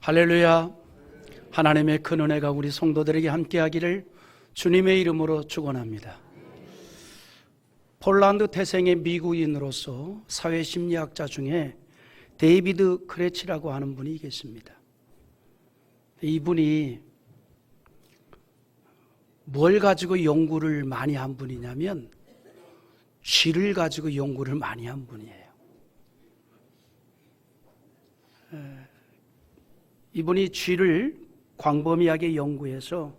할렐루야. 하나님의 큰 은혜가 우리 성도들에게 함께하기를 주님의 이름으로 축원합니다. 폴란드 태생의 미국인으로서 사회심리학자 중에 데이비드 크레치라고 하는 분이 계십니다. 이분이 뭘 가지고 연구를 많이 한 분이냐면 쥐를 가지고 연구를 많이 한 분이에요. 이분이 쥐를 광범위하게 연구해서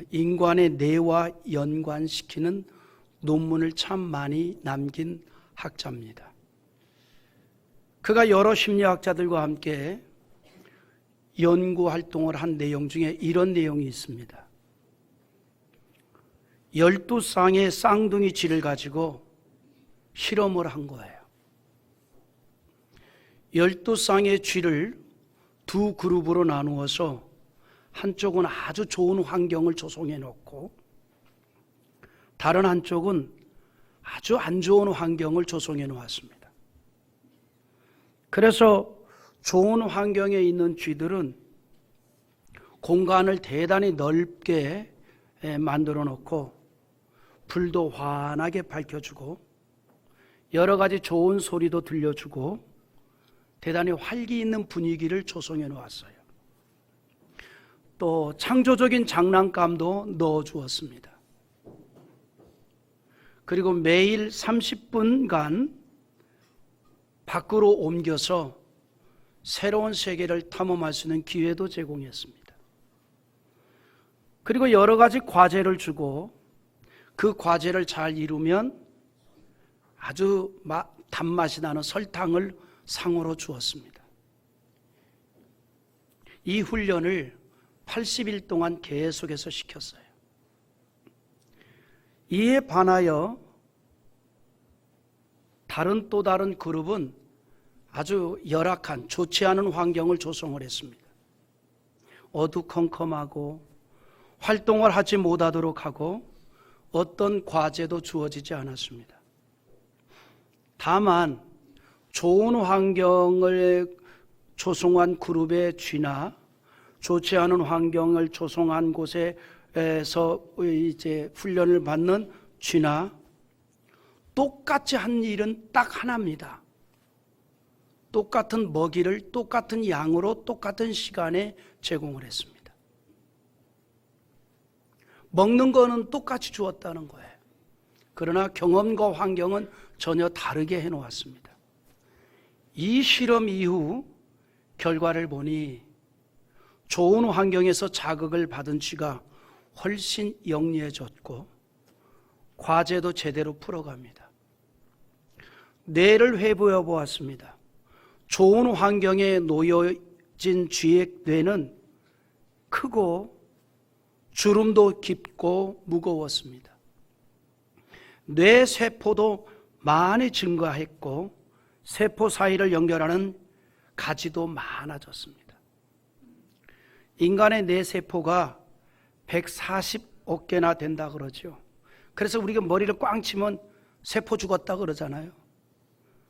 인간의 뇌와 연관시키는 논문을 참 많이 남긴 학자입니다. 그가 여러 심리학자들과 함께 연구 활동을 한 내용 중에 이런 내용이 있습니다. 12쌍의 쌍둥이 쥐를 가지고 실험을 한 거예요. 12쌍의 쥐를 두 그룹으로 나누어서 한쪽은 아주 좋은 환경을 조성해 놓고 다른 한쪽은 아주 안 좋은 환경을 조성해 놓았습니다. 그래서 좋은 환경에 있는 쥐들은 공간을 대단히 넓게 만들어 놓고 불도 환하게 밝혀주고 여러 가지 좋은 소리도 들려주고 대단히 활기 있는 분위기를 조성해 놓았어요. 또 창조적인 장난감도 넣어 주었습니다. 그리고 매일 30분간 밖으로 옮겨서 새로운 세계를 탐험할 수 있는 기회도 제공했습니다. 그리고 여러 가지 과제를 주고 그 과제를 잘 이루면 아주 단맛이 나는 설탕을 상으로 주었습니다. 이 훈련을 80일 동안 계속해서 시켰어요. 이에 반하여 또 다른 그룹은 아주 열악한 좋지 않은 환경을 조성을 했습니다. 어두컴컴하고 활동을 하지 못하도록 하고 어떤 과제도 주어지지 않았습니다. 다만 좋은 환경을 조성한 그룹의 쥐나 좋지 않은 환경을 조성한 곳에서 이제 훈련을 받는 쥐나 똑같이 한 일은 딱 하나입니다. 똑같은 먹이를 똑같은 양으로 똑같은 시간에 제공을 했습니다. 먹는 거는 똑같이 주었다는 거예요. 그러나 경험과 환경은 전혀 다르게 해놓았습니다. 이 실험 이후 결과를 보니 좋은 환경에서 자극을 받은 쥐가 훨씬 영리해졌고 과제도 제대로 풀어갑니다. 뇌를 회부해 보았습니다. 좋은 환경에 놓여진 쥐의 뇌는 크고 주름도 깊고 무거웠습니다. 뇌 세포도 많이 증가했고 세포 사이를 연결하는 가지도 많아졌습니다. 인간의 뇌 세포가 140억 개나 된다 그러죠. 그래서 우리가 머리를 꽝 치면 세포 죽었다 그러잖아요.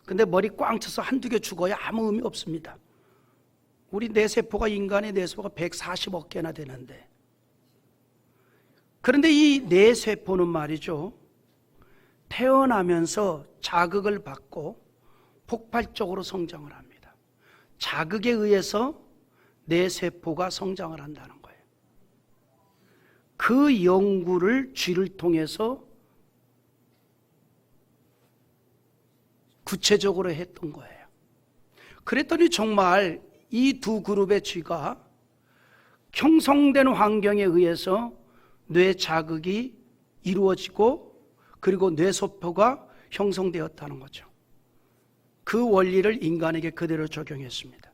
근데 머리 꽝 쳐서 한두 개 죽어야 아무 의미 없습니다. 우리 뇌세포가 인간의 뇌세포가 140억 개나 되는데 그런데 이 뇌세포는 말이죠. 태어나면서 자극을 받고 폭발적으로 성장을 합니다. 자극에 의해서 뇌세포가 성장을 한다는 거예요. 그 연구를 쥐를 통해서 구체적으로 했던 거예요. 그랬더니 정말 이 두 그룹의 쥐가 형성된 환경에 의해서 뇌 자극이 이루어지고 그리고 뇌세포가 형성되었다는 거죠. 그 원리를 인간에게 그대로 적용했습니다.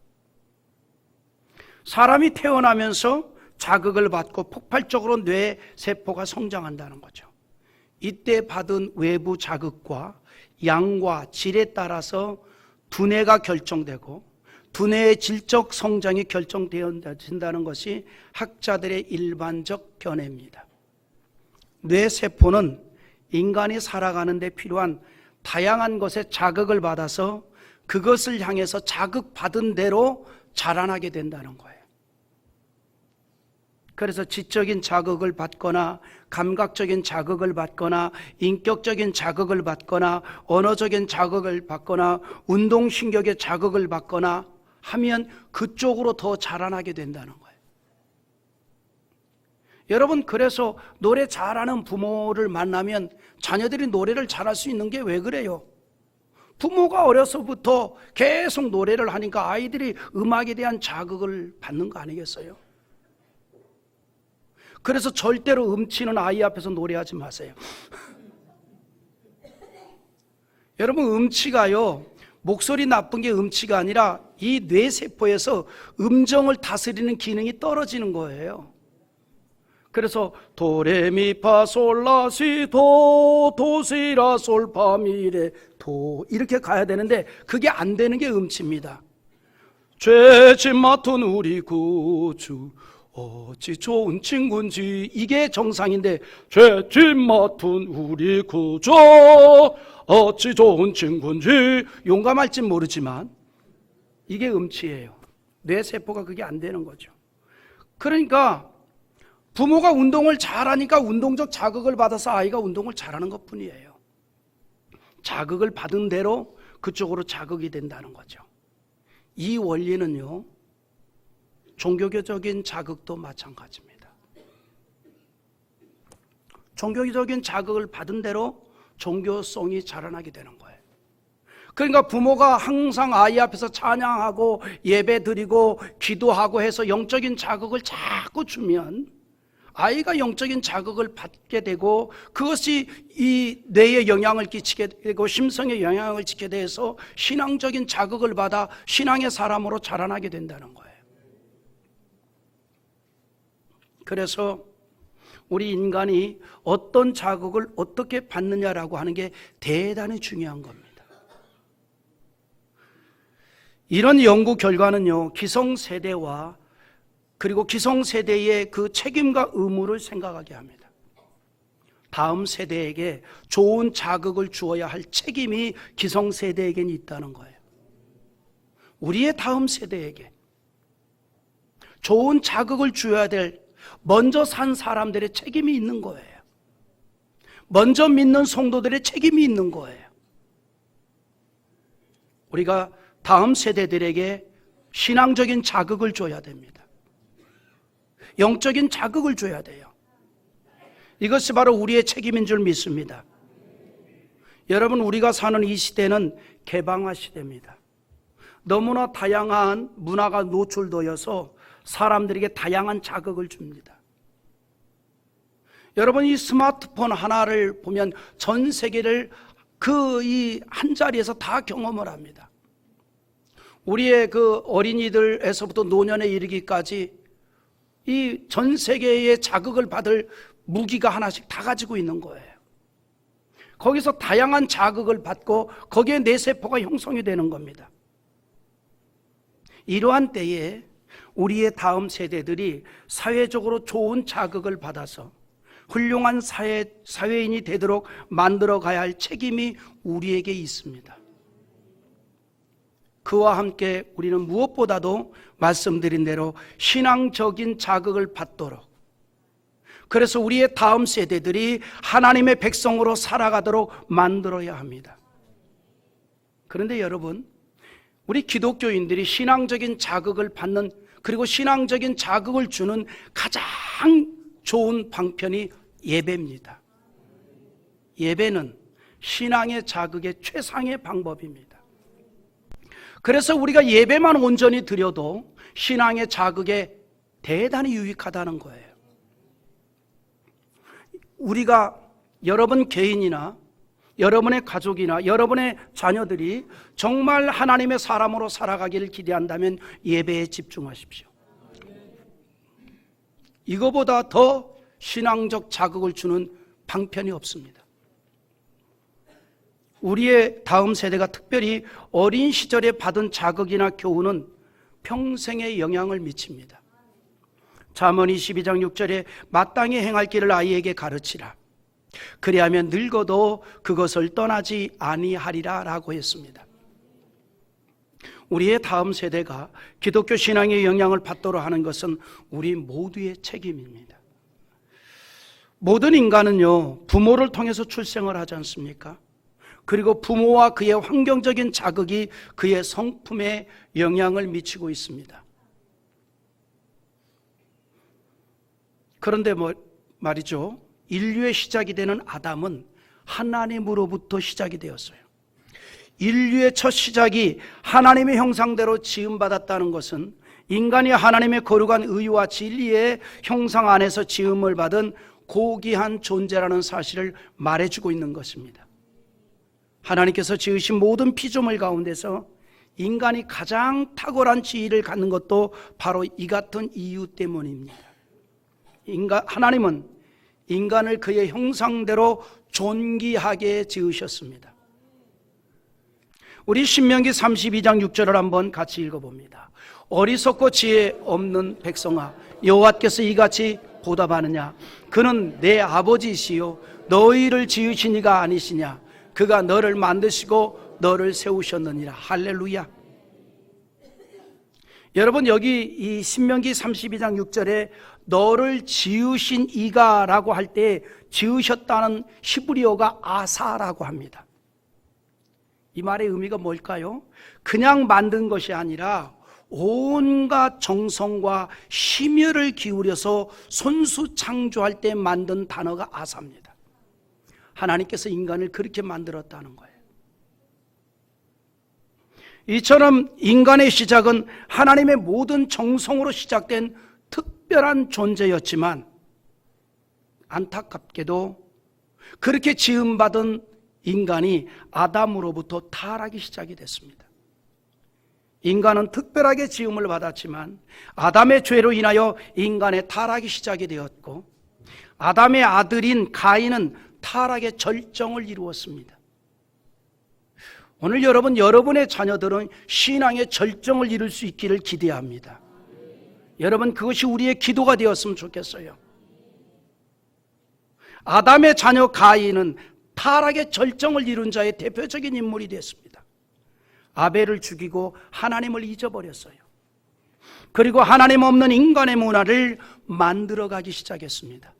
사람이 태어나면서 자극을 받고 폭발적으로 뇌세포가 성장한다는 거죠. 이때 받은 외부 자극과 양과 질에 따라서 두뇌가 결정되고 두뇌의 질적 성장이 결정되어진다는 것이 학자들의 일반적 견해입니다. 뇌세포는 인간이 살아가는 데 필요한 다양한 것에 자극을 받아서 그것을 향해서 자극받은 대로 자라나게 된다는 거예요. 그래서 지적인 자극을 받거나 감각적인 자극을 받거나 인격적인 자극을 받거나 언어적인 자극을 받거나 운동신경의 자극을 받거나 하면 그쪽으로 더 자라나게 된다는 거예요. 여러분, 그래서 노래 잘하는 부모를 만나면 자녀들이 노래를 잘할 수 있는 게 왜 그래요? 부모가 어려서부터 계속 노래를 하니까 아이들이 음악에 대한 자극을 받는 거 아니겠어요? 그래서 절대로 음치는 아이 앞에서 노래하지 마세요. 여러분, 음치가요, 목소리 나쁜 게 음치가 아니라 이 뇌세포에서 음정을 다스리는 기능이 떨어지는 거예요. 그래서 도레미파솔라시도 도시라솔파미레 도 이렇게 가야 되는데 그게 안 되는 게 음치입니다. 죄짐 맡은 우리 구주 어찌 좋은 친구인지, 이게 정상인데 죄짐 맡은 우리 구주 어찌 좋은 친구인지, 용감할지 모르지만 이게 음치예요. 뇌세포가 그게 안 되는 거죠. 그러니까 부모가 운동을 잘하니까 운동적 자극을 받아서 아이가 운동을 잘하는 것뿐이에요. 자극을 받은 대로 그쪽으로 자극이 된다는 거죠. 이 원리는요, 종교적인 자극도 마찬가지입니다. 종교적인 자극을 받은 대로 종교성이 자라나게 되는 거예요. 그러니까 부모가 항상 아이 앞에서 찬양하고 예배 드리고 기도하고 해서 영적인 자극을 자꾸 주면 아이가 영적인 자극을 받게 되고 그것이 이 뇌에 영향을 끼치게 되고 심성에 영향을 끼치게 돼서 신앙적인 자극을 받아 신앙의 사람으로 자라나게 된다는 거예요. 그래서 우리 인간이 어떤 자극을 어떻게 받느냐라고 하는 게 대단히 중요한 겁니다. 이런 연구 결과는요, 기성세대와 그리고 기성세대의 그 책임과 의무를 생각하게 합니다. 다음 세대에게 좋은 자극을 주어야 할 책임이 기성세대에게는 있다는 거예요. 우리의 다음 세대에게 좋은 자극을 줘야 될 먼저 산 사람들의 책임이 있는 거예요. 먼저 믿는 성도들의 책임이 있는 거예요. 우리가 다음 세대들에게 신앙적인 자극을 줘야 됩니다. 영적인 자극을 줘야 돼요. 이것이 바로 우리의 책임인 줄 믿습니다. 여러분, 우리가 사는 이 시대는 개방화 시대입니다. 너무나 다양한 문화가 노출되어서 사람들에게 다양한 자극을 줍니다. 여러분, 이 스마트폰 하나를 보면 전 세계를 그 이 한 자리에서 다 경험을 합니다. 우리의 그 어린이들에서부터 노년에 이르기까지 이 전 세계의 자극을 받을 무기가 하나씩 다 가지고 있는 거예요. 거기서 다양한 자극을 받고 거기에 뇌세포가 형성이 되는 겁니다. 이러한 때에 우리의 다음 세대들이 사회적으로 좋은 자극을 받아서 훌륭한 사회인이 되도록 만들어 가야 할 책임이 우리에게 있습니다. 그와 함께 우리는 무엇보다도 말씀드린 대로 신앙적인 자극을 받도록, 그래서 우리의 다음 세대들이 하나님의 백성으로 살아가도록 만들어야 합니다. 그런데 여러분, 우리 기독교인들이 신앙적인 자극을 받는, 그리고 신앙적인 자극을 주는 가장 좋은 방편이 예배입니다. 예배는 신앙의 자극의 최상의 방법입니다. 그래서 우리가 예배만 온전히 드려도 신앙의 자극에 대단히 유익하다는 거예요. 우리가 여러분 개인이나 여러분의 가족이나 여러분의 자녀들이 정말 하나님의 사람으로 살아가기를 기대한다면 예배에 집중하십시오. 이거보다 더 신앙적 자극을 주는 방편이 없습니다. 우리의 다음 세대가 특별히 어린 시절에 받은 자극이나 교훈은 평생에 영향을 미칩니다. 잠언 22장 6절에 마땅히 행할 길을 아이에게 가르치라. 그리하면 늙어도 그것을 떠나지 아니하리라 라고 했습니다. 우리의 다음 세대가 기독교 신앙의 영향을 받도록 하는 것은 우리 모두의 책임입니다. 모든 인간은요, 부모를 통해서 출생을 하지 않습니까? 그리고 부모와 그의 환경적인 자극이 그의 성품에 영향을 미치고 있습니다. 그런데 말이죠, 인류의 시작이 되는 아담은 하나님으로부터 시작이 되었어요. 인류의 첫 시작이 하나님의 형상대로 지음받았다는 것은 인간이 하나님의 거룩한 의와 진리의 형상 안에서 지음을 받은 고귀한 존재라는 사실을 말해주고 있는 것입니다. 하나님께서 지으신 모든 피조물 가운데서 인간이 가장 탁월한 지위를 갖는 것도 바로 이 같은 이유 때문입니다. 하나님은 인간을 그의 형상대로 존귀하게 지으셨습니다. 우리 신명기 32장 6절을 한번 같이 읽어봅니다. 어리석고 지혜 없는 백성아, 여호와께서 이같이 보답하느냐? 그는 내 아버지시요 너희를 지으신 이가 아니시냐? 그가 너를 만드시고 너를 세우셨느니라. 할렐루야. 여러분, 여기 이 신명기 32장 6절에 너를 지으신 이가 라고 할 때 지으셨다는 히브리어가 아사라고 합니다. 이 말의 의미가 뭘까요? 그냥 만든 것이 아니라 온갖 정성과 심혈을 기울여서 손수 창조할 때 만든 단어가 아사입니다. 하나님께서 인간을 그렇게 만들었다는 거예요. 이처럼 인간의 시작은 하나님의 모든 정성으로 시작된 특별한 존재였지만 안타깝게도 그렇게 지음받은 인간이 아담으로부터 타락이 시작이 됐습니다. 인간은 특별하게 지음을 받았지만 아담의 죄로 인하여 인간의 타락이 시작이 되었고 아담의 아들인 가인은 타락의 절정을 이루었습니다. 오늘 여러분의 자녀들은 신앙의 절정을 이룰 수 있기를 기대합니다. 여러분, 그것이 우리의 기도가 되었으면 좋겠어요. 아담의 자녀 가인은 타락의 절정을 이룬 자의 대표적인 인물이 됐습니다. 아벨을 죽이고 하나님을 잊어버렸어요. 그리고 하나님 없는 인간의 문화를 만들어가기 시작했습니다.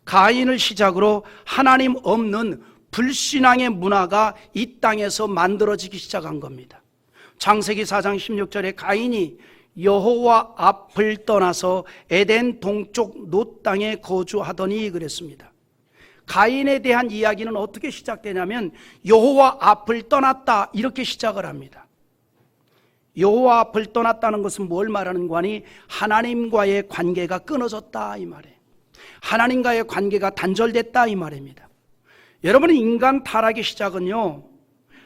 가인을 시작으로 하나님 없는 불신앙의 문화가 이 땅에서 만들어지기 시작한 겁니다. 창세기 4장 16절에 가인이 여호와 앞을 떠나서 에덴 동쪽 놋 땅에 거주하더니 그랬습니다. 가인에 대한 이야기는 어떻게 시작되냐면 여호와 앞을 떠났다 이렇게 시작을 합니다. 여호와 앞을 떠났다는 것은 뭘 말하는 거니? 하나님과의 관계가 끊어졌다 이 말이에요. 하나님과의 관계가 단절됐다 이 말입니다. 여러분, 인간 타락의 시작은요,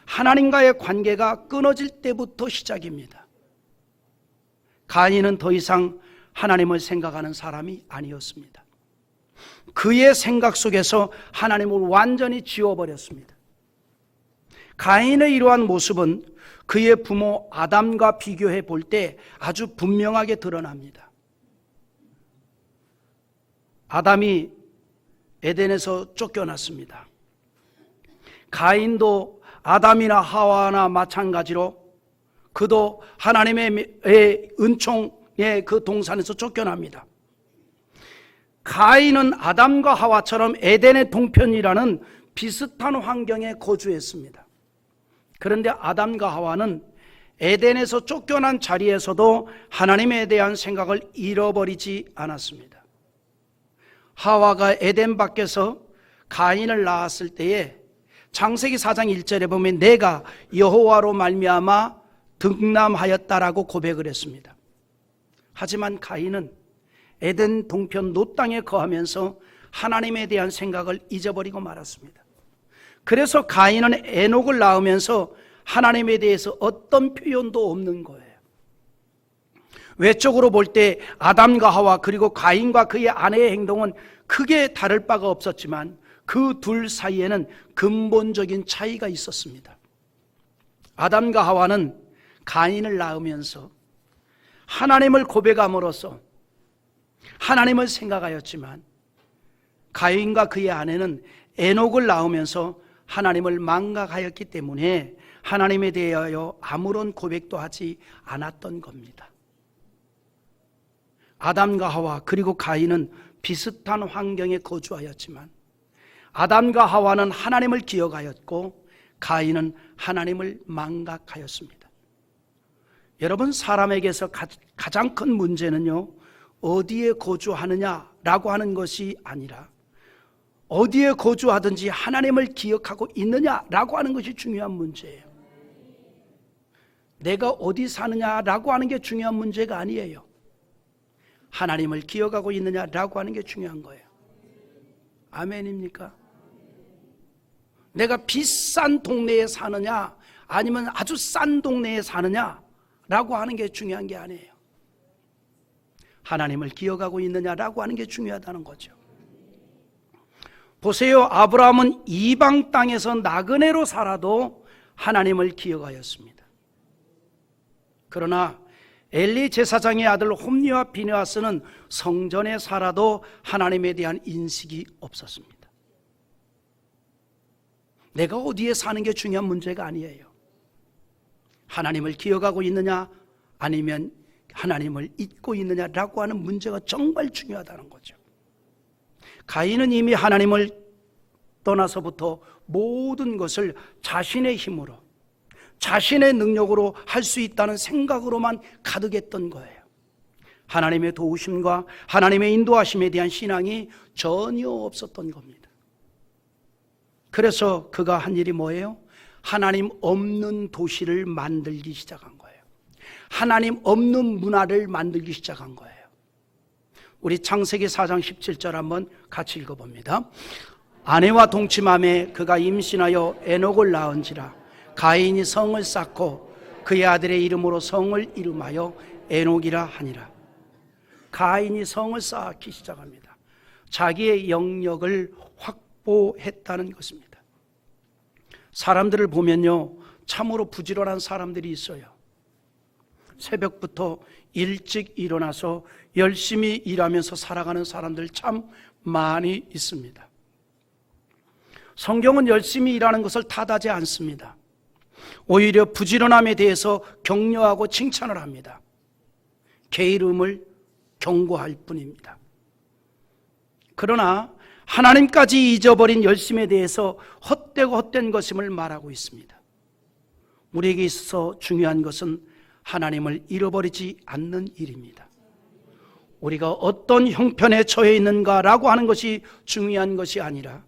하나님과의 관계가 끊어질 때부터 시작입니다. 가인은 더 이상 하나님을 생각하는 사람이 아니었습니다. 그의 생각 속에서 하나님을 완전히 지워버렸습니다. 가인의 이러한 모습은 그의 부모 아담과 비교해 볼 때 아주 분명하게 드러납니다. 아담이 에덴에서 쫓겨났습니다. 가인도 아담이나 하와나 마찬가지로 그도 하나님의 은총의 그 동산에서 쫓겨납니다. 가인은 아담과 하와처럼 에덴의 동편이라는 비슷한 환경에 거주했습니다. 그런데 아담과 하와는 에덴에서 쫓겨난 자리에서도 하나님에 대한 생각을 잃어버리지 않았습니다. 하와가 에덴 밖에서 가인을 낳았을 때에 창세기 4장 1절에 보면 내가 여호와로 말미암아 득남하였다라고 고백을 했습니다. 하지만 가인은 에덴 동편 놋 땅에 거하면서 하나님에 대한 생각을 잊어버리고 말았습니다. 그래서 가인은 에녹을 낳으면서 하나님에 대해서 어떤 표현도 없는 거예요. 외적으로 볼 때 아담과 하와 그리고 가인과 그의 아내의 행동은 크게 다를 바가 없었지만 그 둘 사이에는 근본적인 차이가 있었습니다. 아담과 하와는 가인을 낳으면서 하나님을 고백함으로써 하나님을 생각하였지만 가인과 그의 아내는 에녹을 낳으면서 하나님을 망각하였기 때문에 하나님에 대하여 아무런 고백도 하지 않았던 겁니다. 아담과 하와 그리고 가인은 비슷한 환경에 거주하였지만 아담과 하와는 하나님을 기억하였고 가인은 하나님을 망각하였습니다. 여러분, 사람에게서 가장 큰 문제는요, 어디에 거주하느냐라고 하는 것이 아니라 어디에 거주하든지 하나님을 기억하고 있느냐라고 하는 것이 중요한 문제예요. 내가 어디 사느냐라고 하는 게 중요한 문제가 아니에요. 하나님을 기억하고 있느냐라고 하는 게 중요한 거예요. 아멘입니까? 내가 비싼 동네에 사느냐 아니면 아주 싼 동네에 사느냐라고 하는 게 중요한 게 아니에요. 하나님을 기억하고 있느냐라고 하는 게 중요하다는 거죠. 보세요, 아브라함은 이방 땅에서 나그네로 살아도 하나님을 기억하였습니다. 그러나 엘리 제사장의 아들 홈리와 비느하스는 성전에 살아도 하나님에 대한 인식이 없었습니다. 내가 어디에 사는 게 중요한 문제가 아니에요. 하나님을 기억하고 있느냐 아니면 하나님을 잊고 있느냐라고 하는 문제가 정말 중요하다는 거죠. 가인은 이미 하나님을 떠나서부터 모든 것을 자신의 힘으로, 자신의 능력으로 할 수 있다는 생각으로만 가득했던 거예요. 하나님의 도우심과 하나님의 인도하심에 대한 신앙이 전혀 없었던 겁니다. 그래서 그가 한 일이 뭐예요? 하나님 없는 도시를 만들기 시작한 거예요. 하나님 없는 문화를 만들기 시작한 거예요. 우리 창세기 4장 17절 한번 같이 읽어봅니다. 아내와 동침함에 그가 임신하여 에녹을 낳은지라 가인이 성을 쌓고 그의 아들의 이름으로 성을 이름하여 에녹이라 하니라. 가인이 성을 쌓기 시작합니다. 자기의 영역을 확보했다는 것입니다. 사람들을 보면요, 참으로 부지런한 사람들이 있어요. 새벽부터 일찍 일어나서 열심히 일하면서 살아가는 사람들 참 많이 있습니다. 성경은 열심히 일하는 것을 탓하지 않습니다. 오히려 부지런함에 대해서 격려하고 칭찬을 합니다. 게으름을 경고할 뿐입니다. 그러나 하나님까지 잊어버린 열심에 대해서 헛되고 헛된 것임을 말하고 있습니다. 우리에게 있어서 중요한 것은 하나님을 잃어버리지 않는 일입니다. 우리가 어떤 형편에 처해 있는가라고 하는 것이 중요한 것이 아니라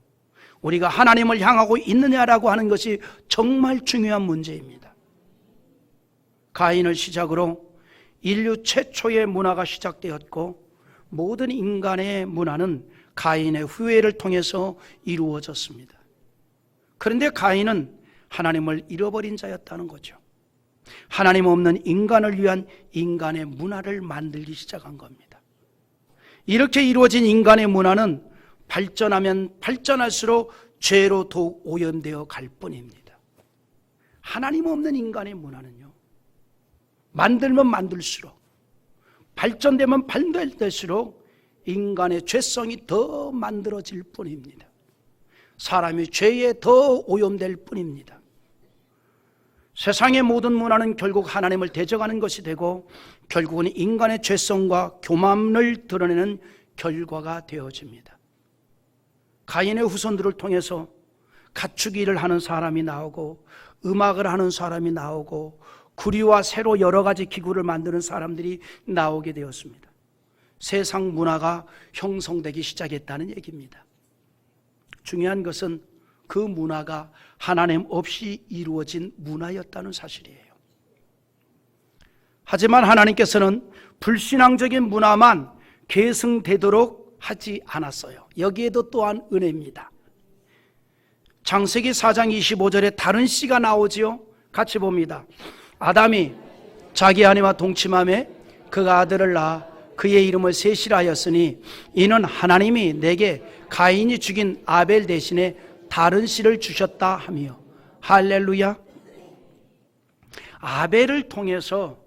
우리가 하나님을 향하고 있느냐라고 하는 것이 정말 중요한 문제입니다. 가인을 시작으로 인류 최초의 문화가 시작되었고 모든 인간의 문화는 가인의 후예를 통해서 이루어졌습니다. 그런데 가인은 하나님을 잃어버린 자였다는 거죠. 하나님 없는 인간을 위한 인간의 문화를 만들기 시작한 겁니다. 이렇게 이루어진 인간의 문화는 발전하면 발전할수록 죄로 더욱 오염되어 갈 뿐입니다. 하나님 없는 인간의 문화는요, 만들면 만들수록, 발전되면 발전될수록 인간의 죄성이 더 만들어질 뿐입니다. 사람이 죄에 더 오염될 뿐입니다. 세상의 모든 문화는 결국 하나님을 대적하는 것이 되고 결국은 인간의 죄성과 교만을 드러내는 결과가 되어집니다. 가인의 후손들을 통해서 가축일을 하는 사람이 나오고 음악을 하는 사람이 나오고 구리와 새로 여러 가지 기구를 만드는 사람들이 나오게 되었습니다. 세상 문화가 형성되기 시작했다는 얘기입니다. 중요한 것은 그 문화가 하나님 없이 이루어진 문화였다는 사실이에요. 하지만 하나님께서는 불신앙적인 문화만 계승되도록 하지 않았어요. 여기에도 또한 은혜입니다. 창세기 4장 25절에 다른 씨가 나오지요. 같이 봅니다. 아담이 자기 아내와 동침함에 그가 아들을 낳아 그의 이름을 셋이라 하였으니 이는 하나님이 내게 가인이 죽인 아벨 대신에 다른 씨를 주셨다 하며. 할렐루야. 아벨을 통해서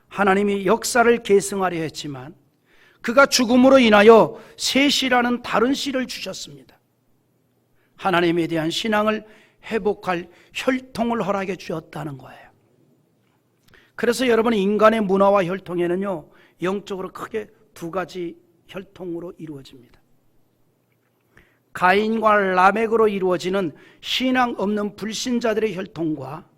하나님이 역사를 계승하려 했지만 그가 죽음으로 인하여 셋이라는 다른 씨를 주셨습니다. 하나님에 대한 신앙을 회복할 혈통을 허락해 주었다는 거예요. 그래서 여러분, 인간의 문화와 혈통에는요, 영적으로 크게 두 가지 혈통으로 이루어집니다. 가인과 라멕으로 이루어지는 신앙 없는 불신자들의 혈통과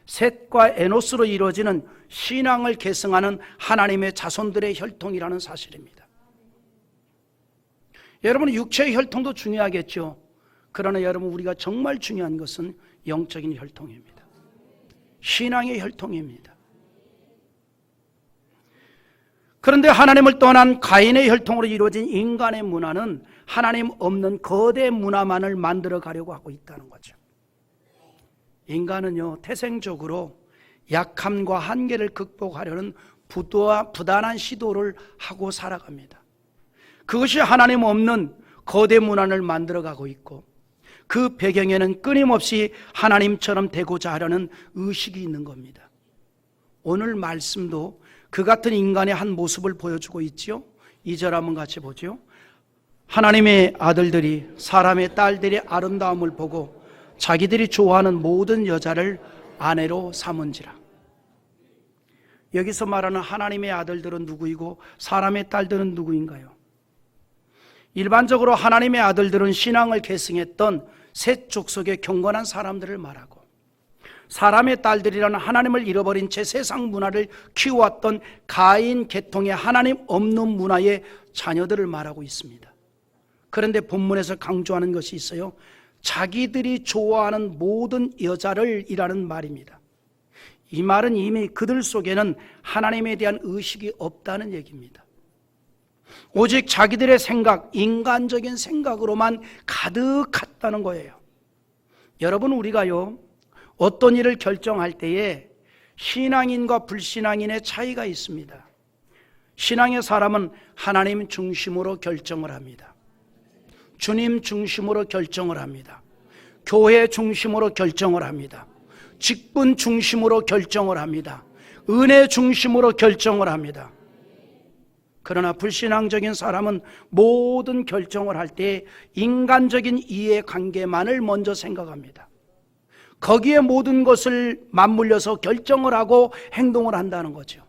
셋과 에노스로 이루어지는 신앙을 계승하는 하나님의 자손들의 혈통이라는 사실입니다. 여러분, 육체의 혈통도 중요하겠죠. 그러나 여러분, 우리가 정말 중요한 것은 영적인 혈통입니다. 신앙의 혈통입니다. 그런데 하나님을 떠난 가인의 혈통으로 이루어진 인간의 문화는 하나님 없는 거대 문화만을 만들어 가려고 하고 있다는 거죠. 인간은요, 태생적으로 약함과 한계를 극복하려는 부단한 시도를 하고 살아갑니다. 그것이 하나님 없는 거대 문화를 만들어 가고 있고, 그 배경에는 끊임없이 하나님처럼 되고자 하려는 의식이 있는 겁니다. 오늘 말씀도 그 같은 인간의 한 모습을 보여주고 있지요. 2절 한번 같이 보죠. 하나님의 아들들이 사람의 딸들의 아름다움을 보고 자기들이 좋아하는 모든 여자를 아내로 삼은지라. 여기서 말하는 하나님의 아들들은 누구이고 사람의 딸들은 누구인가요? 일반적으로 하나님의 아들들은 신앙을 계승했던 셋 족속의 경건한 사람들을 말하고, 사람의 딸들이라는 하나님을 잃어버린 채 세상 문화를 키워왔던 가인 계통의 하나님 없는 문화의 자녀들을 말하고 있습니다. 그런데 본문에서 강조하는 것이 있어요. 자기들이 좋아하는 모든 여자를 이라는 말입니다. 이 말은 이미 그들 속에는 하나님에 대한 의식이 없다는 얘기입니다. 오직 자기들의 생각, 인간적인 생각으로만 가득했다는 거예요. 여러분, 우리가요, 어떤 일을 결정할 때에 신앙인과 불신앙인의 차이가 있습니다. 신앙의 사람은 하나님 중심으로 결정을 합니다. 주님 중심으로 결정을 합니다. 교회 중심으로 결정을 합니다. 직분 중심으로 결정을 합니다. 은혜 중심으로 결정을 합니다. 그러나 불신앙적인 사람은 모든 결정을 할 때 인간적인 이해관계만을 먼저 생각합니다. 거기에 모든 것을 맞물려서 결정을 하고 행동을 한다는 거죠.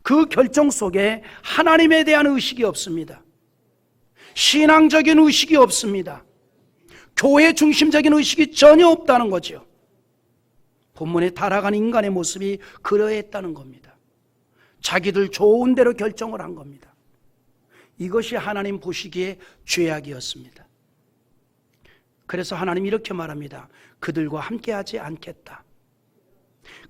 그 결정 속에 하나님에 대한 의식이 없습니다. 신앙적인 의식이 없습니다. 교회 중심적인 의식이 전혀 없다는 거죠. 본문에 타락한 인간의 모습이 그러했다는 겁니다. 자기들 좋은 대로 결정을 한 겁니다. 이것이 하나님 보시기에 죄악이었습니다. 그래서 하나님 이렇게 말합니다. 그들과 함께하지 않겠다.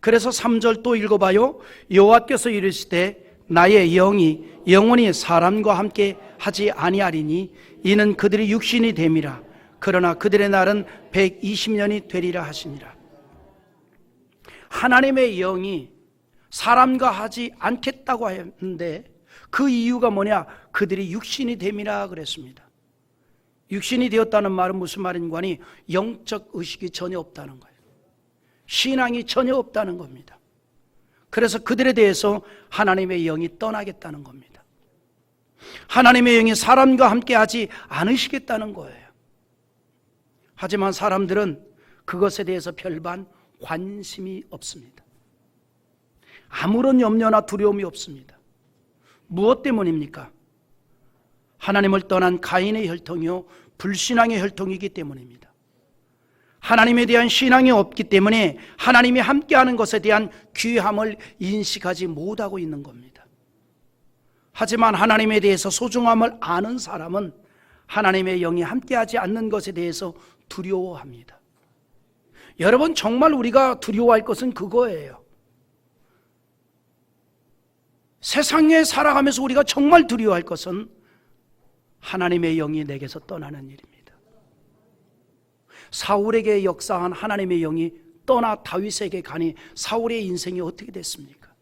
그래서 3절 또 읽어봐요. 여호와께서 이르시되 나의 영이 영원히 사람과 함께 하지 아니하리니 이는 그들이 육신이 됨이라. 그러나 그들의 날은 120년이 되리라 하시니라. 하나님의 영이 사람과 하지 않겠다고 했는데 그 이유가 뭐냐? 그들이 육신이 됨이라 그랬습니다. 육신이 되었다는 말은 무슨 말인가니 영적 의식이 전혀 없다는 거예요. 신앙이 전혀 없다는 겁니다. 그래서 그들에 대해서 하나님의 영이 떠나겠다는 겁니다. 하나님의 영이 사람과 함께 하지 않으시겠다는 거예요. 하지만 사람들은 그것에 대해서 별반 관심이 없습니다. 아무런 염려나 두려움이 없습니다. 무엇 때문입니까? 하나님을 떠난 가인의 혈통이요, 불신앙의 혈통이기 때문입니다. 하나님에 대한 신앙이 없기 때문에 하나님이 함께하는 것에 대한 귀함을 인식하지 못하고 있는 겁니다. 하지만 하나님에 대해서 소중함을 아는 사람은 하나님의 영이 함께하지 않는 것에 대해서 두려워합니다. 여러분, 정말 우리가 두려워할 것은 그거예요. 세상에 살아가면서 우리가 정말 두려워할 것은 하나님의 영이 내게서 떠나는 일입니다. 사울에게 역사한 하나님의 영이 떠나 다윗에게 가니 사울의 인생이 어떻게 됐습니까?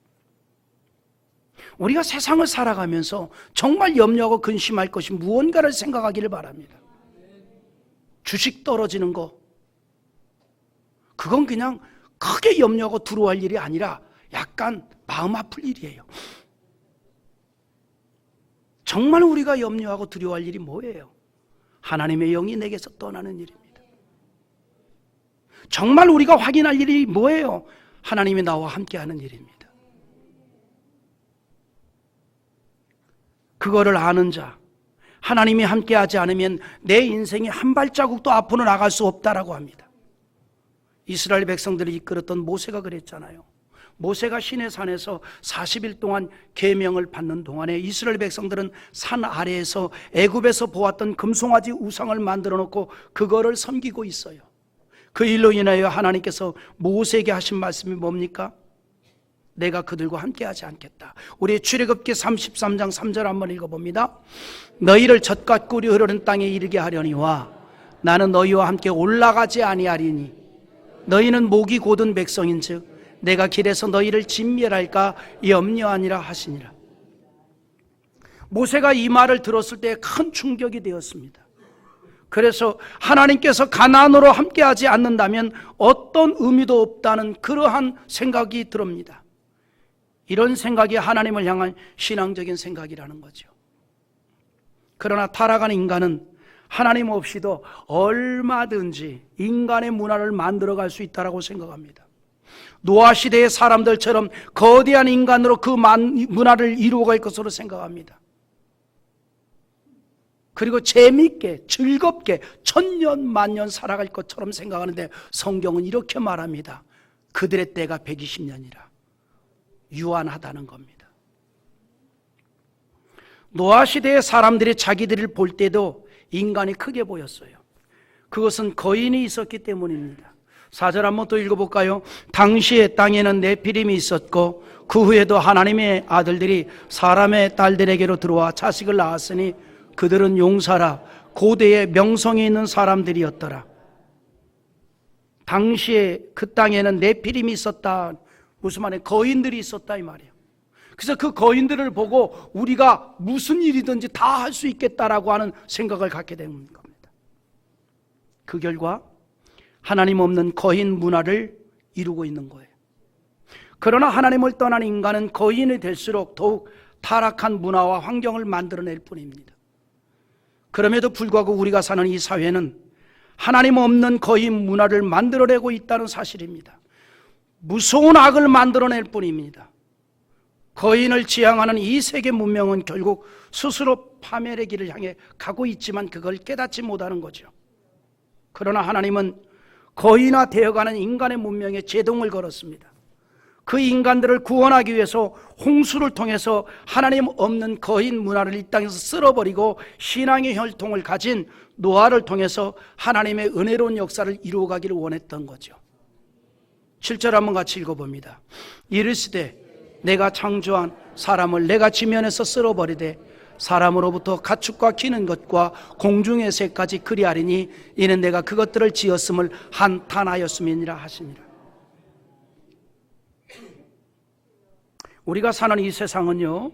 우리가 세상을 살아가면서 정말 염려하고 근심할 것이 무언가를 생각하기를 바랍니다. 주식 떨어지는 거, 그건 그냥 크게 염려하고 두려워할 일이 아니라 약간 마음 아플 일이에요. 정말 우리가 염려하고 두려워할 일이 뭐예요? 하나님의 영이 내게서 떠나는 일입니다. 정말 우리가 확인할 일이 뭐예요? 하나님이 나와 함께하는 일입니다. 그거를 아는 자, 하나님이 함께하지 않으면 내 인생이 한 발자국도 앞으로 나갈 수 없다라고 합니다. 이스라엘 백성들을 이끌었던 모세가 그랬잖아요. 모세가 시내산에서 40일 동안 계명을 받는 동안에 이스라엘 백성들은 산 아래에서 애굽에서 보았던 금송아지 우상을 만들어 놓고 그거를 섬기고 있어요. 그 일로 인하여 하나님께서 모세에게 하신 말씀이 뭡니까? 내가 그들과 함께하지 않겠다. 우리 출애굽기 33장 3절 한번 읽어봅니다. 너희를 젖과 꿀이 흐르는 땅에 이르게 하려니와 나는 너희와 함께 올라가지 아니하리니 너희는 목이 곧은 백성인즉 내가 길에서 너희를 진멸할까 염려하니라 하시니라. 모세가 이 말을 들었을 때 큰 충격이 되었습니다. 그래서 하나님께서 가나안으로 함께하지 않는다면 어떤 의미도 없다는 그러한 생각이 들옵니다. 이런 생각이 하나님을 향한 신앙적인 생각이라는 거죠. 그러나 타락한 인간은 하나님 없이도 얼마든지 인간의 문화를 만들어갈 수 있다고 생각합니다. 노아 시대의 사람들처럼 거대한 인간으로 그 문화를 이루어갈 것으로 생각합니다. 그리고 재미있게 즐겁게 천년 만년 살아갈 것처럼 생각하는데 성경은 이렇게 말합니다. 그들의 때가 120년이라 유한하다는 겁니다. 노아 시대의 사람들이 자기들을 볼 때도 인간이 크게 보였어요. 그것은 거인이 있었기 때문입니다. 4절 한번 또 읽어볼까요? 당시에 땅에는 네피림이 있었고 그 후에도 하나님의 아들들이 사람의 딸들에게로 들어와 자식을 낳았으니 그들은 용사라 고대의 명성이 있는 사람들이었더라. 당시에 그 땅에는 네피림이 있었다. 무슨 말이에요? 거인들이 있었다 이 말이에요. 그래서 그 거인들을 보고 우리가 무슨 일이든지 다 할 수 있겠다라고 하는 생각을 갖게 된 겁니다. 그 결과 하나님 없는 거인 문화를 이루고 있는 거예요. 그러나 하나님을 떠난 인간은 거인이 될수록 더욱 타락한 문화와 환경을 만들어낼 뿐입니다. 그럼에도 불구하고 우리가 사는 이 사회는 하나님 없는 거인 문화를 만들어내고 있다는 사실입니다. 무서운 악을 만들어낼 뿐입니다. 거인을 지향하는 이 세계 문명은 결국 스스로 파멸의 길을 향해 가고 있지만 그걸 깨닫지 못하는 거죠. 그러나 하나님은 거인화 되어가는 인간의 문명에 제동을 걸었습니다. 그 인간들을 구원하기 위해서 홍수를 통해서 하나님 없는 거인 문화를 이 땅에서 쓸어버리고 신앙의 혈통을 가진 노아를 통해서 하나님의 은혜로운 역사를 이루어가기를 원했던 거죠. 7절 한번 같이 읽어봅니다. 이르시되 내가 창조한 사람을 내가 지면에서 쓸어버리되 사람으로부터 가축과 기는 것과 공중의 새까지 그리하리니 이는 내가 그것들을 지었음을 한탄하였음이니라 하시니라. 우리가 사는 이 세상은요,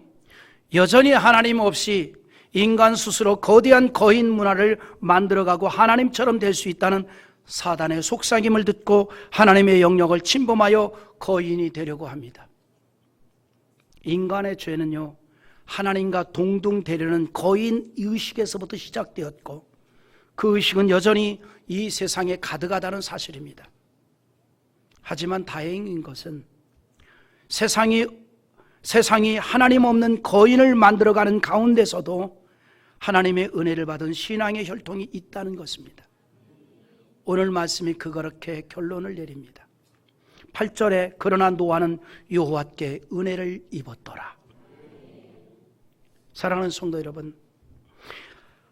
여전히 하나님 없이 인간 스스로 거대한 거인 문화를 만들어가고 하나님처럼 될 수 있다는 사단의 속삭임을 듣고 하나님의 영역을 침범하여 거인이 되려고 합니다. 인간의 죄는요, 하나님과 동등되려는 거인 의식에서부터 시작되었고 그 의식은 여전히 이 세상에 가득하다는 사실입니다. 하지만 다행인 것은 세상이 하나님 없는 거인을 만들어가는 가운데서도 하나님의 은혜를 받은 신앙의 혈통이 있다는 것입니다. 오늘 말씀이 그렇게 결론을 내립니다. 8절에 그러나 노아는 여호와께 은혜를 입었더라. 사랑하는 성도 여러분,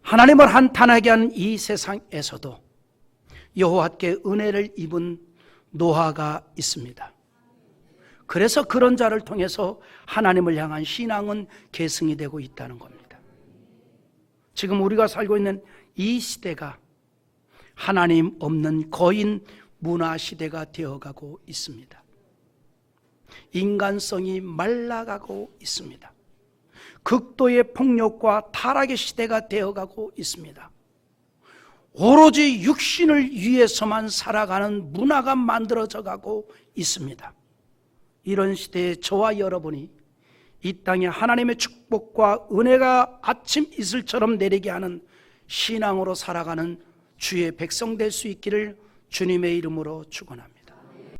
하나님을 한탄하게 한 이 세상에서도 여호와께 은혜를 입은 노아가 있습니다. 그래서 그런 자를 통해서 하나님을 향한 신앙은 계승이 되고 있다는 겁니다. 지금 우리가 살고 있는 이 시대가 하나님 없는 거인 문화 시대가 되어가고 있습니다. 인간성이 말라가고 있습니다. 극도의 폭력과 타락의 시대가 되어가고 있습니다. 오로지 육신을 위해서만 살아가는 문화가 만들어져 가고 있습니다. 이런 시대에 저와 여러분이 이 땅에 하나님의 축복과 은혜가 아침 이슬처럼 내리게 하는 신앙으로 살아가는 주의 백성 될 수 있기를 주님의 이름으로 축원합니다.